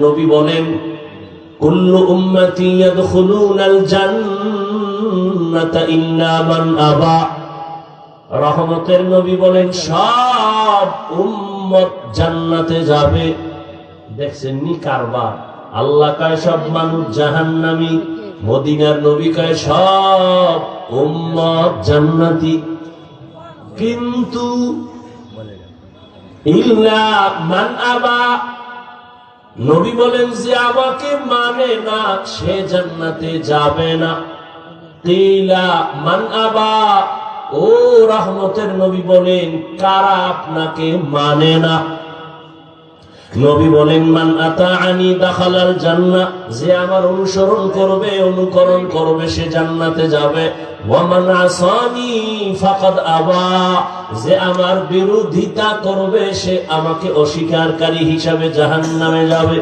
নবী বলেন কুল্লু উম্মতি ইয়াদখুলুনাল জান্নাতা ইল্লা মান আবা। রহমতের নবী বলেন সব উম্মত জান্নাতে যাবে। দেখছেন নি কারবার, আল্লাহ কয় সব মানুষ জাহান্নামী, মদিনার নবী কয় সব উম্মত জান্নাতি। কিন্তু ইল্লা মান আবা, নবী বলেন যে আমাকে মানে না সে জান্নাতে যাবে না। কিলা মান আবা, ও রহমতের নবী বলেন কারা আপনাকে মানে না? নবী বলেন মান আতাআনি দাখালাল জান্নাহ, যে আমার অনুসরণ করবে অনুকরণ করবে সে জান্নাতে যাবে। ওয়া মান আসানি ফাকাদ আবা, যে আমার বিরোধিতা করবে সে আমাকে অস্বীকারকারী হিসাবে জাহান্নামে যাবে।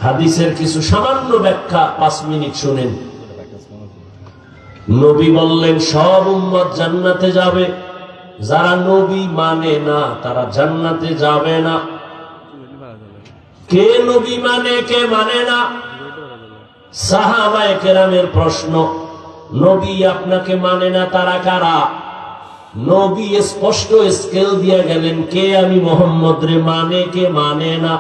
হাদিসের কিছু সামান্য ব্যাখ্যা 5 মিনিট শুনেন। নবী বললেন সব উম্মত জান্নাতে যাবে, যারা নবী মানে না তারা জান্নাতে যাবে না। কে নবী মানে কে মানে না? সাহাবায়ে কেরামের প্রশ্ন, নবী আপনাকে মানে না তারা কারা? নবী স্পষ্ট স্কেল দিয়ে গেলেন কে আমি মুহাম্মদ রে মানে কে মানে না।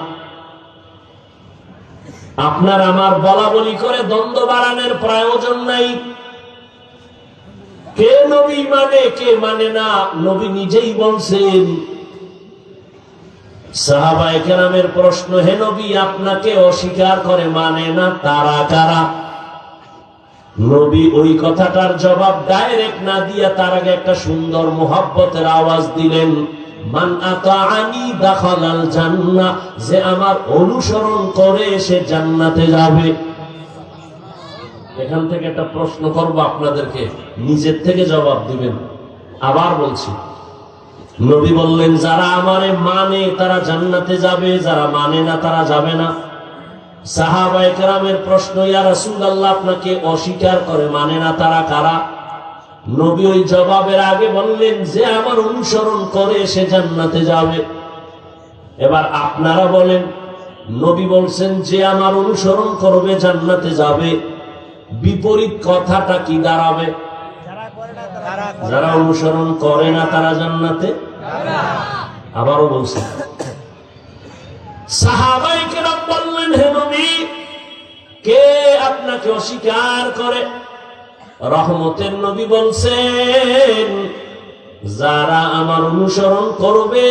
আপনার আমার বলা বলি করে দ্বন্দ্ব বাড়ানোর প্রয়োজন নাই। কে নবী মানে কে মানে না নবী নিজেই বলছেন। সাহাবায়ে কেরামের প্রশ্ন, হে নবী আপনাকে অস্বীকার করে মানে না তারা কারা? নবী ওই কথাটার জবাব ডাইরেক্ট না দিয়া তার আগে একটা সুন্দর মোহাব্বতের আওয়াজ দিলেন, মান আতাআনি দাখালাল জান্নাহ, যে আমার অনুসরণ করে সে জান্নাতে যাবে। এখান থেকে একটা প্রশ্ন করব আপনাদেরকে, নিজের থেকে জবাব দিবেন। আবার বলছি, নবী বললেন যারা আমারে মানে তারা জান্নাতে যাবে, যারা মানে না তারা যাবে না। সাহাবায়ে কেরামের প্রশ্ন, ইয়া রাসূলুল্লাহ আপনাকে অস্বীকার করে মানে না তারা কারা? নবী ওই জবাবের আগে বললেন যে আমার অনুসরণ করে সে জান্নাতে যাবে। এবার আপনারা বলেন, নবী বলছেন যে আমার অনুসরণ করবে জান্নাতে যাবে, বিপরীত কথাটা কি দাঁড়াবে? যারা অনুসরণ করে না তারা জান্নাতে। আবারও বলছেন, সাহাবায়ে কেরাম বললেন হে নবী কে আপনাকে অস্বীকার করে? রহমতের নবী বলছেন যারা আমার অনুসরণ করবে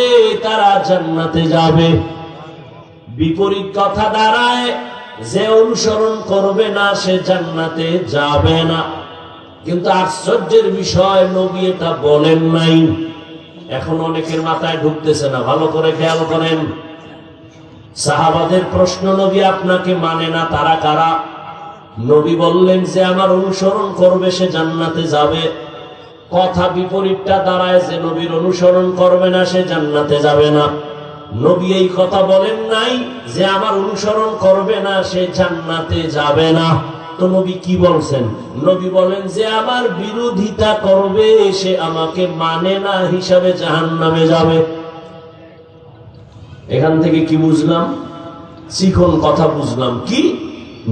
তারা জান্নাতে যাবে। বিপরীত কথা দাঁড়ায় যে অনুসরণ করবে না সে জান্নাতে যাবে না। কিন্তু আশ্চর্যের বিষয় নবী এটা বলেন নাই। এখন অনেকের মাথায় ঢুকতেছে না, ভালো করে খেয়াল করেন। সাহাবাদের প্রশ্ন, নবী আপনাকে মানে না তারা কারা? নবী বললেন যে আমার অনুসরণ করবে সে জান্নাতে যাবে। কথা বিপরীতটা দাঁড়ায় যে নবীর অনুসরণ করবে না সে জান্নাতে যাবে না। নবী এই কথা বলেন নাই যে আমার অনুসরণ করবে না সে জান্নাতে যাবে না। তো নবী কি বলছেন? নবী বলেন যে আমার বিরোধিতা করবে সে আমাকে মানে না হিসাবে জাহান্নামে যাবে। এখান থেকে কি বুঝলাম? চিকন কথা বুঝলাম কি?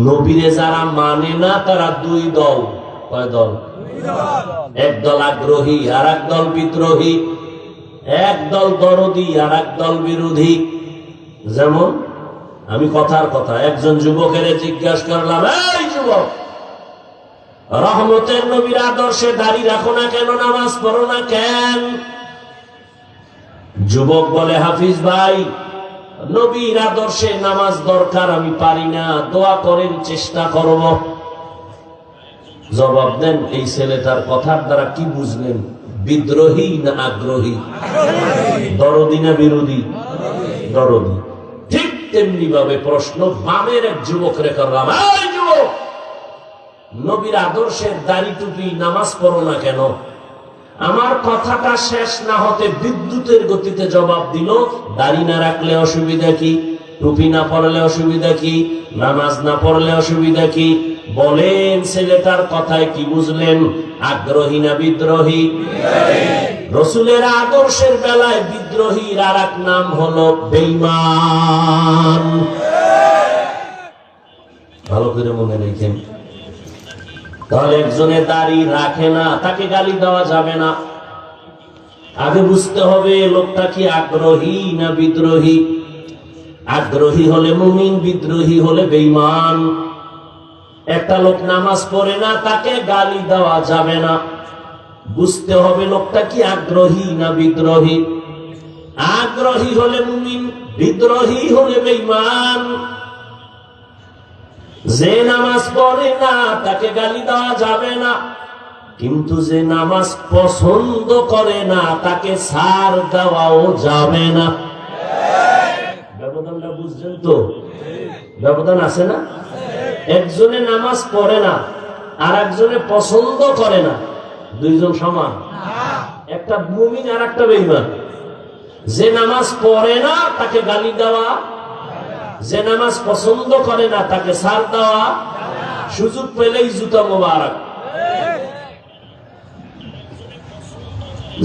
নবীরে যারা মানে না তারা দুই দল। কয় দল? এক দল আগ্রহী আর এক দল বিদ্রোহী, এক দল দরদি আর এক দল বিরোধী। যেমন আমি কথার কথা একজন যুবকের জিজ্ঞাসা করলাম, এই যুবক রহমতের নবীর আদর্শে দাড়ি রাখো না কেন, নামাজ পড়ো না কেন? যুবক বলে, হাফিজ ভাই নবীর আদর্শে নামাজ দরকার, আমি পারি না, দোয়া করেন চেষ্টা করব। জবাব দেন এই ছেলেটার কথার দ্বারা কি বুঝলেন? বিদ্রোহী না আগ্রহী? দরদি না বিরোধী? দরদি। ঠিক তেমনি ভাবে প্রশ্ন বামের এক যুবকরে করলাম, এই যুবক নবীর আদর্শের দাড়ি টুপি নামাজ পড়ো না কেন? আমার কথাটা শেষ না হতে বিদ্যুতের গতিতে জবাব দিল, দাড়ি না রাখলে অসুবিধা কি? টুপি না পরলে অসুবিধা কি? নামাজ না পড়লে অসুবিধা কি? বলেন ছেলেটার কথায় কি বুঝলেন? আগ্রহী না বিদ্রোহী? রসুলের আদর্শের বেলায় বিদ্রোহীর আর এক নাম হলো বেঈমান। করে মনে রেখেন। তাহলে একজনের দাড়ি রাখে না, তাকে গালি দেওয়া যাবে না। আগে বুঝতে হবে লোকটা কি আগ্রহী না বিদ্রোহী। আগ্রহী হলে মুমিন, বিদ্রোহী হলে বেঈমান। একটা লোক নামাজ পড়ে না, তাকে গালি দেওয়া যাবে না। বুঝতে হবে লোকটা কি আগ্রহী না বিদ্রোহী। আগ্রহী হলে মুমিন, বিদ্রোহী হলে বেঈমান। যে নামাজ পড়ে না তাকে গালি দেওয়া যাবে না, কিন্তু যে নামাজ পছন্দ করে না তাকে ছাড় দেওয়াও যাবে না। ব্যবধানটা বুঝছেন তো? ব্যবধান আছে না? একজনে নামাজ পড়ে না আর একজনে পছন্দ করে না, দুইজন সমান? একটা মুমিন আর একটা বেঈমান। যে নামাজ পড়ে না তাকে গালি দেওয়া, যে নামাজ পছন্দ করে না তাকে ছাড় দেওয়া, সুযোগ পেলেই জুতা মোবারক।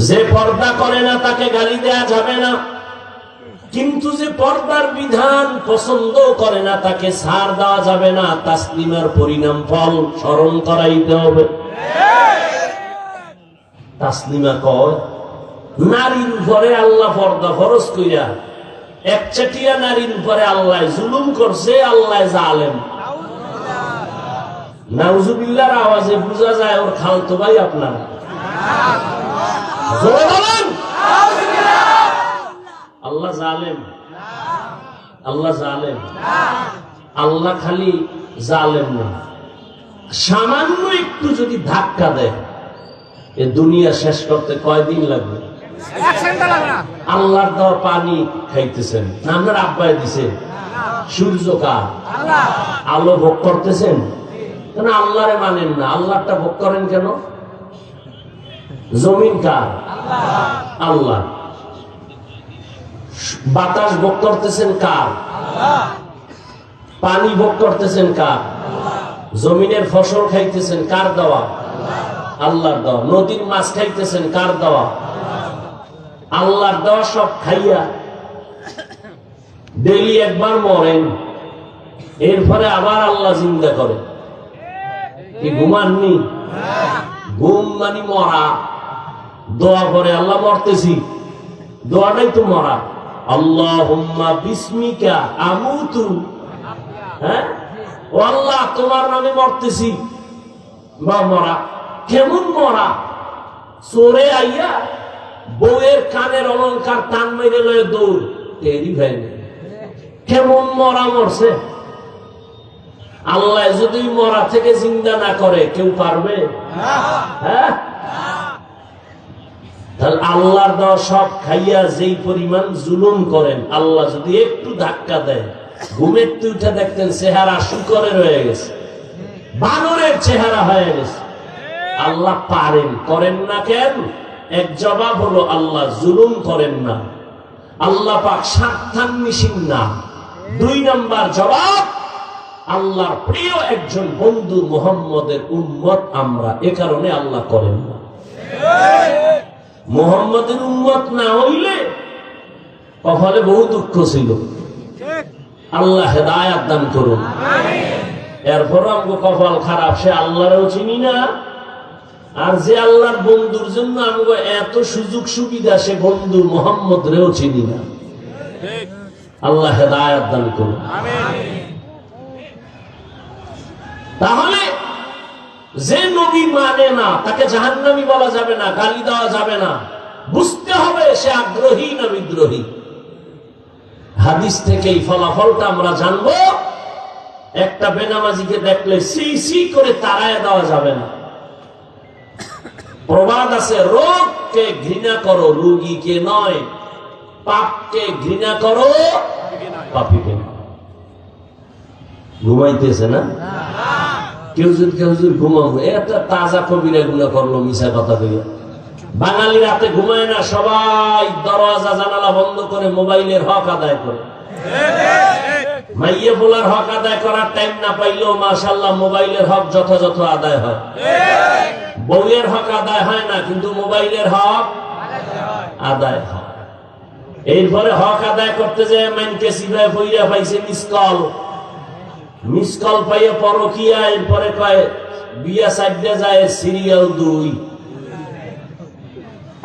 যে পর্দা করে না তাকে গালি দেওয়া যাবে না, কিন্তু যে পর্দার বিধান পছন্দ করে না তাকে ছাড় দেওয়া যাবে না। তাসলিমার পরিণাম ফল স্মরণ করাইতে হবে। তাসলিমা কয় নারীর উপরে আল্লাহ পর্দা ফরজ কইরা একচাটিয়া নারীর উপরে আল্লাহ জুলুম করছে, আল্লাহ জালেম। নাউজুবিল্লাহর আওয়াজে বোঝা যায় ওর খালতো ভাই আপনারা। জোরে বলেন আল্লাহ জালেম। আল্লাহ জালেম। আল্লাহ খালি জালেম না, সামান্য একটু যদি ধাক্কা দেয় এ দুনিয়া শেষ করতে কয়দিন লাগবে? আল্লাহর দেওয়া পানি খাইতেছেন না আপনার আব্বাই দিছেন? সূর্য কার? আলো ভোগ করতেছেন কেন? আল্লাহরে মানেন না, আল্লাহটা ভোগ করেন কেন? জমিন কার? আল্লাহ। বাতাস ভোগ করতেছেন কার? পানি ভোগ করতেছেন কার? জমিনের ফসল খাইতেছেন কার দেওয়া? আল্লাহর দেওয়া। নদীর মাছ খাইতেছেন কার দেওয়া? আল্লাহর দেওয়া। সব খাইয়া ডেইলি একবার মরেন, এরপরে আবার আল্লাহ জিন্দা করে। কি ঘুমাননি? ঘুম মানে মরা। দোয়া করে আল্লাহ মরতেছি, দোয়াটাই তো মরা। আল্লাহুম্মা বিসমিকা আমুতু। হ্যাঁ, ও আল্লাহ তোমার নামে মরতেছি বা মরা। কেমন মরা? চোরে আইয়া বউয়ের কানের অলংকার টান মেরে লয়ে দৌড়, টেরি ভাই। কেমন মরা মরছে? আল্লাহ যদি মরা থেকে জিন্দা না করে কেউ পারবে? হ্যাঁ, তাহলে আল্লাহর দেওয়া সব খাইয়া যেই পরিমাণ জুলুম করেন, আল্লাহ যদি একটু ধাক্কা দেয়, ঘুমের তুইটা দেখতেন চেহারা শুকরের হয়ে গেছে, বানরের চেহারা হয়ে গেছে। আল্লাহ পারেন, করেন না কেন? এক জবাব হলো আল্লাহ জুলুম করেন না, আল্লাহ পাক স্বার্থান্বেষী না। 2 নম্বর জবাব, আল্লাহর প্রিয় একজন বন্ধু মুহাম্মদের উম্মত আমরা, এ কারণে আল্লাহ করেন না। মুহাম্মদের উম্মত না হইলে কপালে বহু দুঃখ ছিল। আল্লাহ হেদায়েত দান করুন। এরপর আমগো কপাল খারাপ, সে আল্লাহরও চিনি না, আর যে আল্লাহর বন্ধুর জন্য আমগো এত সুযোগ সুবিধা সে বন্ধু মুহাম্মদ রেও চিনি না। আল্লাহ হেদায়েত দান করুন। তাহলে যে নবী মানে না তাকে জাহান্নামী বলা যাবে না, গালি দেওয়া যাবে না। বুঝতে হবে সে আগ্রহী না বিদ্রোহী। হাদিস থেকে এই ফলাফলটা আমরা জানবো। একটা বেনামাজিকে দেখলে সি সি করে তাড়ায় দেওয়া যাবে না। প্রবাদ আছে, রোগকে ঘৃণা করো রোগীকে নয়, পাপকে ঘৃণা করো পাপীকে নয়। ঘুমাইতেছে না কেউ? যদি কেউ ঘুমাবো, একটা তাজা কবিরা গুণা করলো মিশা কথা কইয়া। বাঙালি রাতে ঘুমায় না, সবাই দরওয়াজা জানালা বন্ধ করে মোবাইলের হক আদায় করে। মাইয়ে বলার হক আদায় করার টাইম না পাইলেও মাশাআল্লাহ মোবাইলের হক যথাযথ আদায় হয়। বউয়ের হক আদায় হয় না, কিন্তু মোবাইলের হক আদায় হয়। এরপরে হক আদায় করতে যায় মাইনকে সিবায় পইরা পাইছে মিস কল, মিস কল পাইয়ে পরকিয়া, এরপরে কয় বিয়া সাইডে যায় সিরিয়াল 2।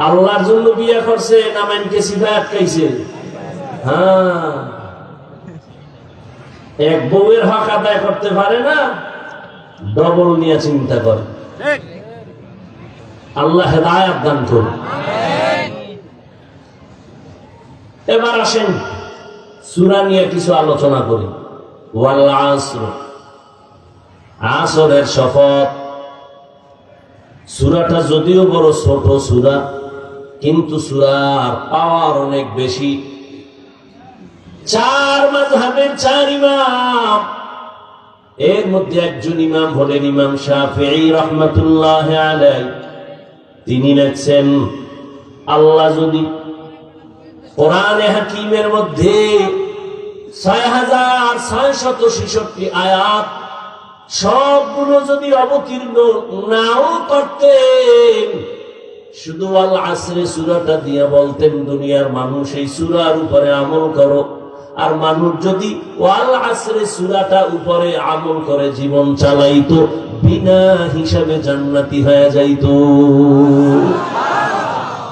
আল্লাহর জন্য বিয়া করছে না মাইনকে সিফা আটকাইছে? হ্যাঁ, এক বউয়ের হক আদায় করতে পারে না, ডবল নিয়ে চিন্তা করে। আল্লাহ হেদায়েত দান করুন। এবার আসেন সূরা নিয়ে কিছু আলোচনা করি। ওয়াল আসর, আসরের শপথ। সূরাটা যদিও বড় ছোট সূরা, কিন্তু সূরার পাওয়ার অনেক বেশি। 4 মাযহাবের 4 ইমাম, এর মধ্যে একজন ইমাম হলেন ইমাম শাফিঈ রাহমাতুল্লাহি আলাইহি। তিনি লিখছেন, আল্লাহ যদি কোরআনে হাকিমের মধ্যে 6666 আয়াত সবগুলো যদি অবতীর্ণ নাও করতেন, শুধু আল আসরে সূরাটা দিয়ে বলতেন দুনিয়ার মানুষ এই সূরার উপরে আমল করো, আর মানুষ যদি ওয়াল আসরে সূরাটা উপরে আমল করে জীবন চালাইতো, বিনা হিসাবে জান্নাতি হয়ে যাইতো।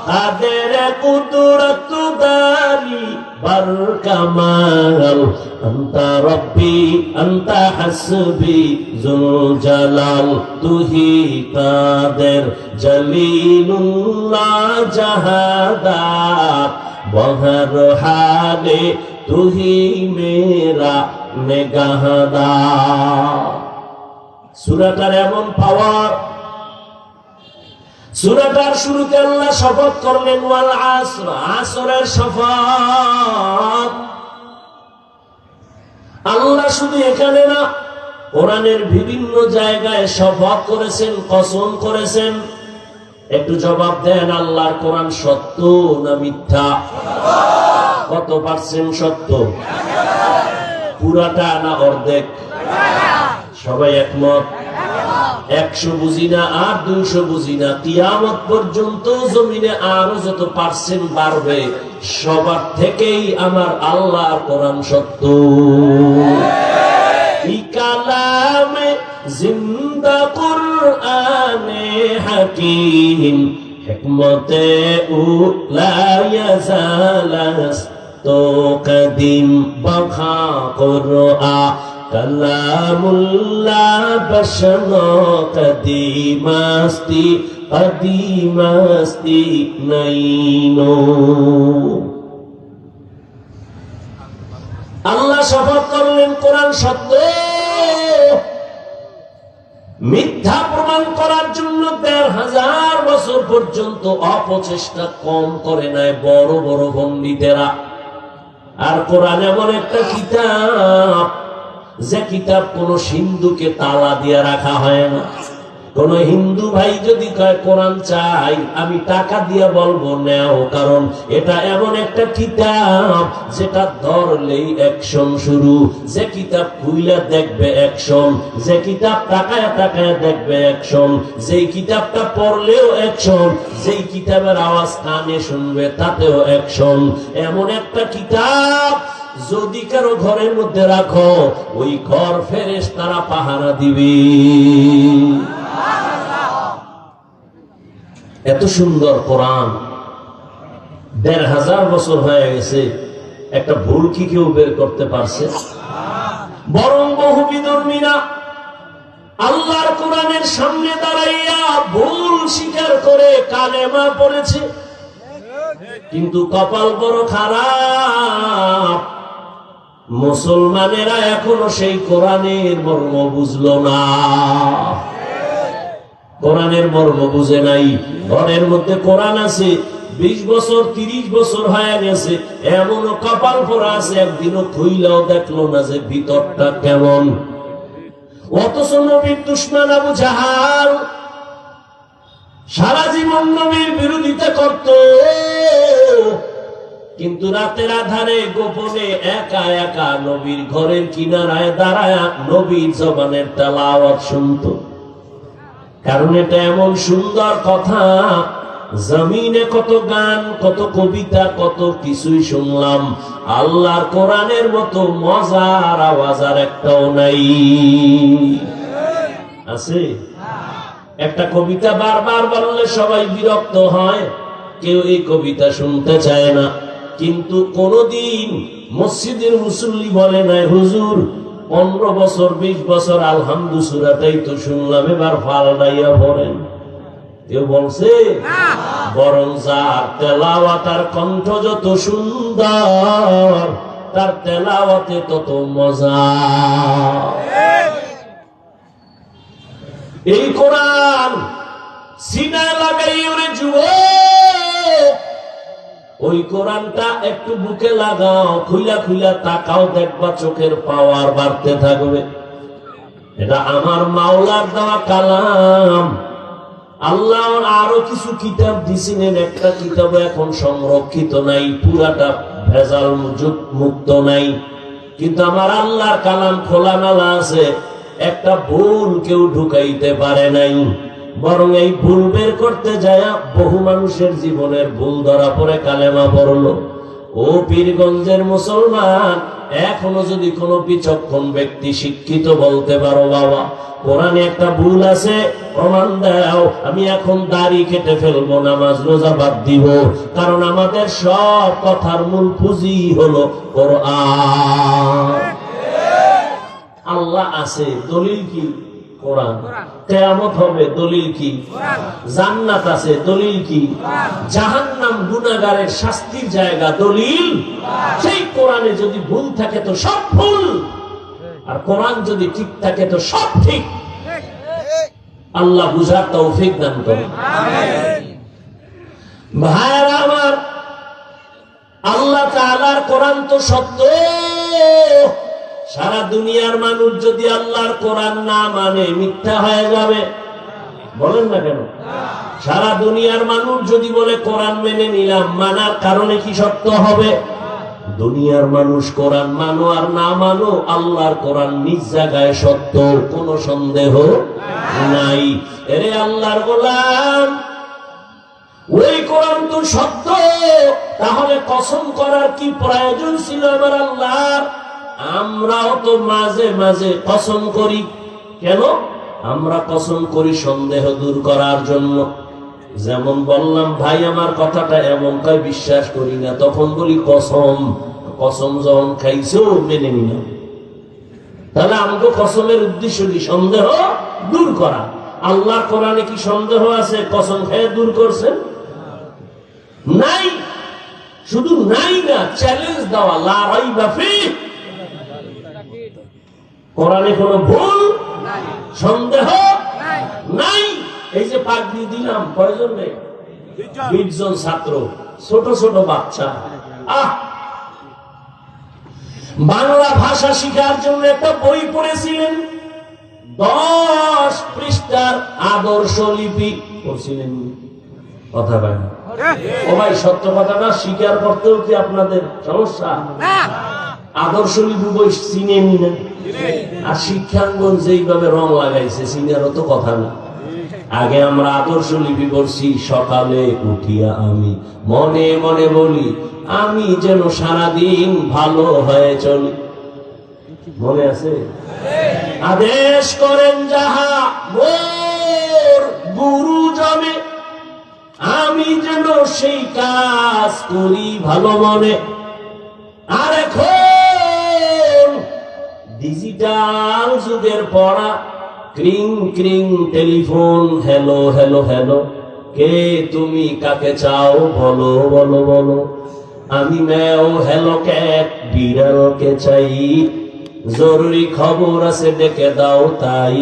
তাদের কুদরত দানি বার কামাল, আনতা রব্বি আনতা হাসবি যুল জালাল, তুহি কাদের জলিলুল্লাহ জাহাদাত, বহর হালে তুহি মেরা নেগাহদার। সূরাটার এমন পাওয়ার। সূরাটার শুরুতে আল্লাহ শপথ করলেন ওয়াল আসর, আসরের শপথ। আল্লাহ শুধু এখানে না, কোরআনের বিভিন্ন জায়গায় শপথ করেছেন, কসম করেছেন। একটু জবাব দেন, আল্লাহর কোরআন সত্য না মিথ্যা? কত পার্সেন্ট সত্য? পুরাটা না অর্ধেক? সবাই একমত? 100 বুঝি না আর 200 বুঝি না, কিয়ামত পর্যন্ত জমিনে আরো যত পার্সেন্ট বাড়বে, সবার থেকেই আমার আল্লাহর কোরআন সত্য। ই কালামে জিন্দা কুরআনে হাকীম, হিকমতে উলা ইয়াজালাস তো কদিম বখা কুরআ, কালামুল্লাহ বশনো কদিমাস্তি কদিমাস্তি নাইনো। আল্লাহ শপথ করলেন কোরআন সত্য। মিথ্যা প্রমাণ করার জন্য ১৫০০ বছর পর্যন্ত অপচেষ্টা কম করে নাই বড় বড় পণ্ডিতেরা। আর কোরআন এমন একটা কিতাব, যে কিতাব কোন সিন্ধুকে তালা দিয়ে রাখা হয় না। কোন হিন্দু ভাই যদি কয় কোরআন চাই, আমি টাকা দিয়ে বলবো নেও, কারণ এটা এমন একটা কিতাব যেটা ধরলেই অ্যাকশন শুরু। যে কিতাব খুইলা দেখবে অ্যাকশন, যে কিতাব তাকায় তাকায় দেখবে অ্যাকশন, যেই কিতাবটা পড়লেও অ্যাকশন, যেই কিতাবের আওয়াজ কানে শুনবে তাতেও অ্যাকশন। এমন একটা কিতাব যদি কারো ঘরের মধ্যে রাখো, ওই ঘর ফেরেশতারা পাহারা দিবে। এত সুন্দর কোরআন, ১৫০০ বছর হয়ে গেছে, একটা ভুল কি কেউ বের করতে পারছে? বরং বহু বিধর্মীরা আল্লাহর কোরআনের সামনে দাঁড়াইয়া ভুল স্বীকার করে কালেমা পড়েছে, কিন্তু কপাল বড় খারাপ, মুসলমানেরা এখনো সেই কোরআনের মর্ম বুঝলো না। কোরআনের মর্ম বুঝে নাই। ঘরের মধ্যে কোরআন আছে, 20 বছর 30 বছর হয়ে গেছে, এমনও কপাল পরা আছে একদিনও খুইলাও দেখলো না যে ভিতরটা কেমন। অথচ নবীর দুশমন আবু জাহাল সারা জীবন নবীর বিরোধিতা করত, কিন্তু রাতের আধারে গোপনে একা একা নবীর ঘরের কিনারায় দাঁড়ায় নবীর জবানের তেলাওয়াত শুনত। কারণ এটা এমন সুন্দর কথা, জমিনে কত গান, কত কবিতা, কত কিছুই শুনলাম, আল্লাহর কোরআনের মতো মজার আওয়াজ আর একটাও নাই। আছে? একটা কবিতা বারবার বললে সবাই বিরক্ত হয়, কেউ এই কবিতা শুনতে চায় না। কিন্তু কোনদিন মসজিদের মুসল্লি বলে নাই, হুজুর 15 বছর 20 বছর আলহামদু সূরাটাই তো শুনলাম, এবার ফালদাইয়া পড়েন। কেউ বলছে? বরং যার তেলাওয়াত আর কণ্ঠ যত সুন্দর, তার তেলাওয়াতে তত মজা। এই কোরআন সিনায় লাগাই ওরে যুবক, ওই কোরআনটা একটু বুকে লাগাও, খুইলা খুইলা তাকাও, দেখবা চোখের পাওয়ার বাড়তে থাকবে। এটা আমার মাওলার দেওয়া কালাম। আল্লাহ আরো কিছু কিতাব দিছিলেন, একটা কিতাব এখন সংরক্ষিত নাই, পুরাটা ভেজাল মুক্ত নাই, কিন্তু আমার আল্লাহর কালাম খোলা মেলা আছে, একটা ভুল কেউ ঢুকাইতে পারে নাই। বরং এই ভুল বের করতে যায় বহু মানুষের জীবনের ভুল ধরা পড়ে কালেমা পড়লো। ও পীরগঞ্জের মুসলমান, এখনো যদি কোনো বিচক্ষণ ব্যক্তি শিক্ষিত বলতে পারো বাবা কোরআনে একটা ভুল আছে, প্রমাণ দাও, আমি এখন দাড়ি কেটে ফেলবো, নামাজ রোজা বাদ দিব, কারণ আমাদের সব কথার মূল পুঁজি হলো কোরআন। আল্লাহ আছে, দলিল কি? কোরআন। কিয়ামত হবে, দলিল কি? জান্নাত আছে, দলিল কি? জাহান্নাম গুনাহগারের শাস্তির জায়গা, দলিল সেই কোরআনে যদি ভুল থাকে তো সব ভুল, আর কোরআন যদি ঠিক থাকে তো সব ঠিক। আল্লাহ বুঝার তৌফিক দান করুন। ভাইরা আমার, আল্লাহ তাআলার কোরআন তো সত্য। সারা দুনিয়ার মানুষ যদি আল্লাহর কোরআন না মানে মিথ্যা হয়ে যাবে। বলেন না কেন? সারা দুনিয়ার মানুষ যদি বলে কোরআন মেনে নিলাম, মানার কারণে কি সত্য হবে? দুনিয়ার মানুষ কোরআন মানো আর না মানো, আল্লাহর কোরআন নিজ জায়গায় সত্য, কোনো সন্দেহ নাই। এরে আল্লাহর গোলাম, ওই কোরআন তো সত্য, তাহলে কসম করার কি প্রয়োজন ছিল আমার আল্লাহর? আমরাও তো মাঝে মাঝে কসম করি। কেন আমরা কসম করি? সন্দেহ দূর করার জন্য। যেমন বললাম, ভাই আমার কথাটা এমন কয় বিশ্বাস করি না, তখন বলি কসম। কসম যখন খাইছো মেনে নিলাম, তাহলে আমাকে কসমের উদ্দেশ্য কি? সন্দেহ দূর করা। আল্লাহর কোরআনে কি সন্দেহ আছে কসম খেয়ে দূর করছেন? নাই। শুধু নাই না, চ্যালেঞ্জ দেওয়া, লা রাইবা ফিহ। কোরআনে কোনো ভুল সন্দেহ নাই। এই যে পাগড়ি দিলাম, কয়জন নেই? 20 জন ছাত্র, ছোট ছোট বাচ্চা। বাংলা ভাষা শিখার জন্য একটা বই পড়েছিলেন, 10 পৃষ্ঠার আদর্শ লিপি পড়ছিলেন। কথা ভাই, ও ভাই সত্য কথাটা স্বীকার করতেও কি আপনাদের সমস্যা? আদর্শ লিপি বই চিনেনি না, আর শিক্ষাঙ্গন যেইভাবে রং লাগাইছে চিনারও তো কথা না। আগে আমরা আদর্শ লিপি করছি, সকালে উঠিয়া আমি মনে মনে বলি, আমি যেন সারাদিন ভালো হয়ে চলি। মনে আছে? আদেশ করেন যাহা মোর গুরুজনে, আমি যেন সেই কাজ করি ভালো মনে। আর এখন ডিজিটাল যুগের পড়া, ক্রিং ক্রিং টেলিফোন, হ্যালো হ্যালো হ্যালো, কে তুমি কাকে চাও বলো বলো বলো, আমি ম্যাও হ্যালো ক্যাট বিড়ালকে চাই, জরুরি খবর আছে ডেকে দাও তাই,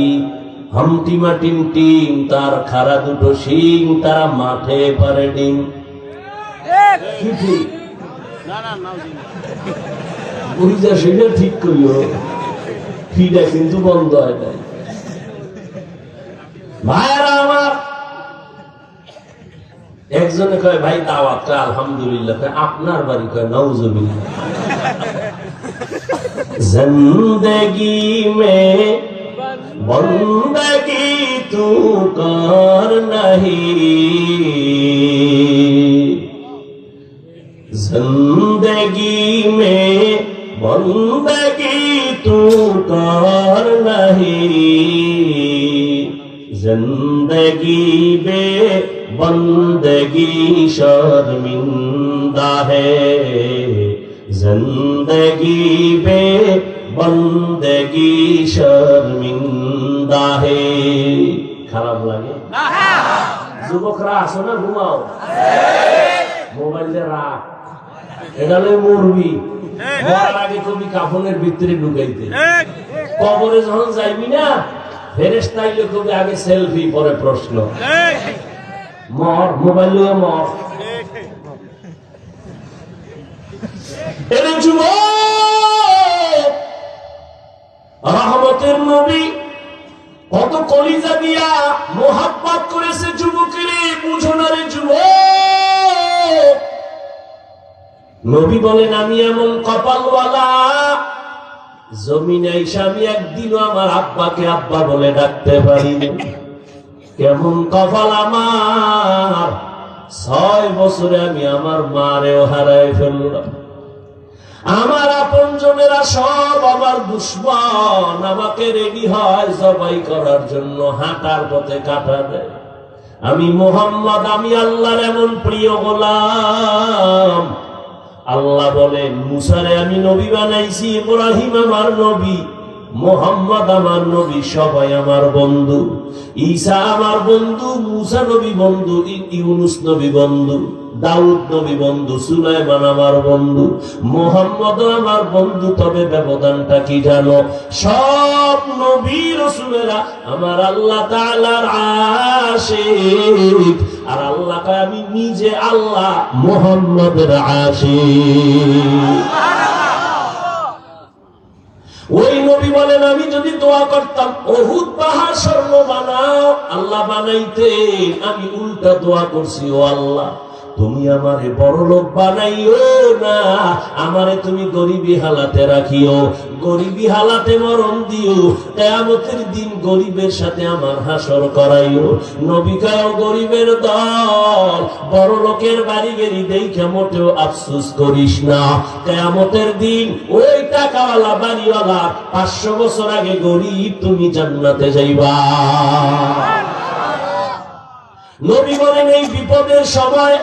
হামটিমা টিম টিম তার খাড়া দুটো শিং, তারা মাঠে পারে ডিম। বুঝা সেটা ঠিক করিও, ফিডা কিন্তু বন্ধ হয় নাই। ভাইরা আমার, একজনে কয় ভাই দাওয়াত, কয় আলহামদুলিল্লাহ, কয় আপনার বাড়ি, কয় নাউজুবিল্লাহ। জিন্দেগি মে বন্দগি তু কর নাহি, कर नहीं, जिंदगी बे बंदगी शर्मिंदा है, जिंदगी बे बंदगी शर्मिंदा है। খারাপ লাগে? যুবকরা আসো না, ঘুমাও, মোবাইলে রাখ, এটা মরবি, মরার আগে কবি কাফনের ভিতরে ঢুকাইতে, কবরে যখন যাইবি না ফেরেশতা আইলে কবি আগে সেলফি, পরে প্রশ্ন, মর, মোবাইল নিয়ে মর। রহমতের নবী কত কলিজা দিয়া মোহাব্বত করেছে যুবকের, বুঝো না রে যুবক। নবী বলেন আমি এমন কপালওয়ালা, জমিনে এসে আমি একদিনও আমার আব্বাকে আব্বা বলে ডাকতে পারিনি। কেমন কপাল আমার, 6 বছরে আমি আমার মারেও হারাই ফেললাম। আমার আপন জনেরা সব আমার দুশ্মন, আমাকে রেডি হয় জবাই করার জন্য, হাঁটার পথে কাটা দেয়। আমি মুহাম্মদ, আমি আল্লাহর এমন প্রিয় গোলাম। আল্লাহ বলেন মুসারে আমি নবী বানাইছি, ইব্রাহিম আমার নবী, মুহাম্মদ আমার নবী, সবাই আমার বন্ধু। ঈসা আমার বন্ধু, মুসা নবী বন্ধু, ইউনুস নবী বন্ধু, দাউদ নবী বন্ধু, সুলাইমান আমার বন্ধু, মুহাম্মদ আমার বন্ধু। তবে ব্যবধানটা কি জানো? সব নবী রাসূলেরা আমার আল্লাহ তাআলার আশিক, আর আল্লাহ কয় আমি নিজে আল্লাহ মুহাম্মদের আশিক। ওই নবী বলেন আমি যদি দোয়া করতাম উহুদ পাহাড় স্বর্ণ বানাও, আল্লাহ বানাইতে, আমি উল্টা দোয়া করছি, ও আল্লাহ তুমি আমারে বড় লোক বানাইও না, আমারে তুমি গরিবী হালাতে রাখিও, গরিবী হালাতে মরণ দিও, কিয়ামতের দিন গরিবের সাথে আমার হাসর করাইও। নবী কয় গরিবের দল, বড় লোকের বাড়ি গেলি দেখে মোটেও আফসোস করিস না, কিয়ামতের দিন ওই টাকাওয়ালা বাড়িওয়ালা 500 বছর আগে গরিব, তুমি জান্নাতে যাইবা। নবী বলেন এই বিপদের সময়,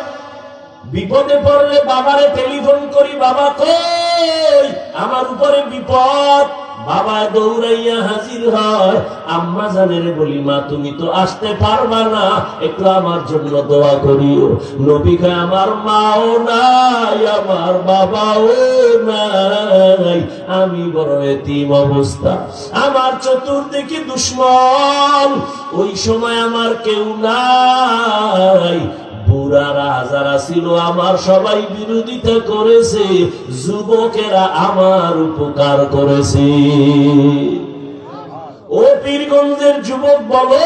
বিপদে পড়লে বাবারে টেলিফোন করি, বাবা কই, আমার উপরে বিপদ। বাবা দৌড়াইয়া হাজির হয়, আম্মা জানের বলি মা তুমি তো আসতে পারবা না, একটু আমার জন্য দোয়া করিও। নবী কয় আমার মাও নাই, আমার বাবাও নাই, আমি বড় এতিম অবস্থা, আমার চতুর্দিকে দুশ্মন, ওই সময় আমার কেউ নাই। বুড়ারা যারা ছিল আমার সবাই বিরোধিতা করেছে, যুবকেরা আমার উপকার করেছে। ও পীরগঞ্জের যুবক বলো,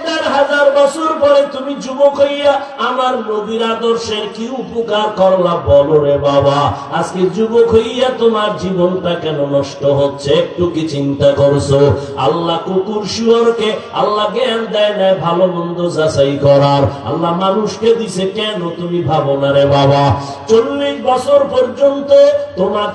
১৫০০ বছর পরে তুমি যুবক হইয়া আমার নবীর আদর্শের কি উপকার করলা বলো রে বাবা। আজকে যুবক হইয়া তোমার জীবনটা কেন নষ্ট হচ্ছে, একটু কি চিন্তা করছো? আল্লাহ কুকুর শুয়োরকে আল্লাহ জ্ঞান দেয় না ভালো মন্দ যাচাই করার, আল্লাহ মানুষকে দিছে, কেন তুমি ভাবো না রে বাবা? ৪০ বছর পর্যন্ত তোমার